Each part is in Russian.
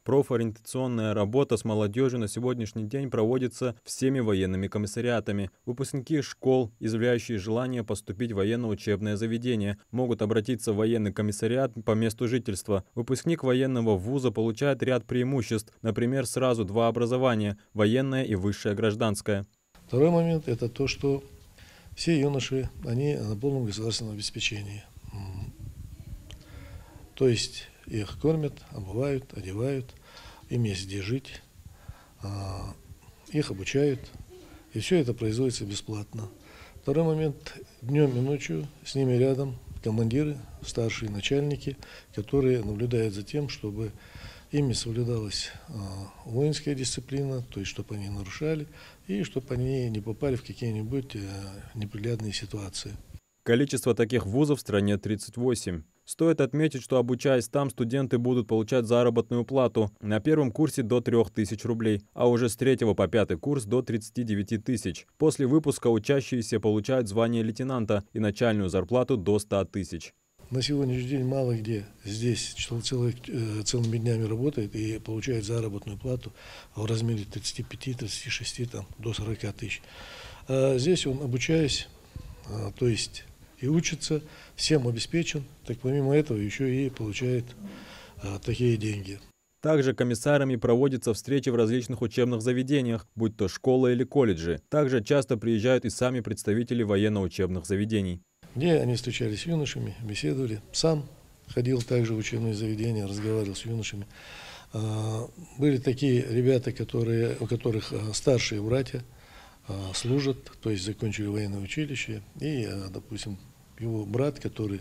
Профориентационная работа с молодежью на сегодняшний день проводится всеми военными комиссариатами. Выпускники школ, изъявляющие желание поступить в военно-учебное заведение, могут обратиться в военный комиссариат по месту жительства. Выпускник военного вуза получает ряд преимуществ, например, сразу два образования – военное и высшее гражданское. Второй момент – это то, что все юноши, они на полном государственном обеспечении. То есть их кормят, омывают, одевают, им есть где жить, их обучают, и все это производится бесплатно. Второй момент – днем и ночью с ними рядом командиры, старшие начальники, которые наблюдают за тем, чтобы ими соблюдалась воинская дисциплина, то есть чтобы они нарушали, и чтобы они не попали в какие-нибудь неприглядные ситуации. Количество таких вузов в стране 38. Стоит отметить, что обучаясь там, студенты будут получать заработную плату на первом курсе до 3000 рублей, а уже с 3 по 5 курс до 39 тысяч. После выпуска учащиеся получают звание лейтенанта и начальную зарплату до 100 тысяч. На сегодняшний день мало где здесь целыми днями работает и получает заработную плату в размере 35-36 до 40 тысяч. А здесь он, обучаясь, то есть и учится, всем обеспечен, так помимо этого еще и получает такие деньги. Также комиссарами проводятся встречи в различных учебных заведениях, будь то школа или колледжи. Также часто приезжают и сами представители военно-учебных заведений. Где они встречались с юношами, беседовали. Сам ходил также в учебные заведения, разговаривал с юношами. Были такие ребята, у которых старшие братья служат, то есть закончили военное училище. И, допустим, его брат, который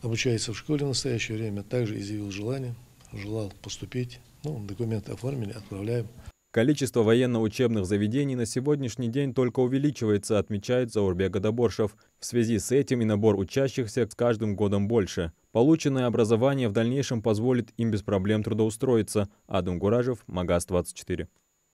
обучается в школе в настоящее время, также изъявил желание, желал поступить. Документы оформили, отправляем. Количество военно-учебных заведений на сегодняшний день только увеличивается, отмечает Заурбек Гадаборшев. В связи с этим и набор учащихся с каждым годом больше. Полученное образование в дальнейшем позволит им без проблем трудоустроиться. Адам Гуражев, Магаз 24.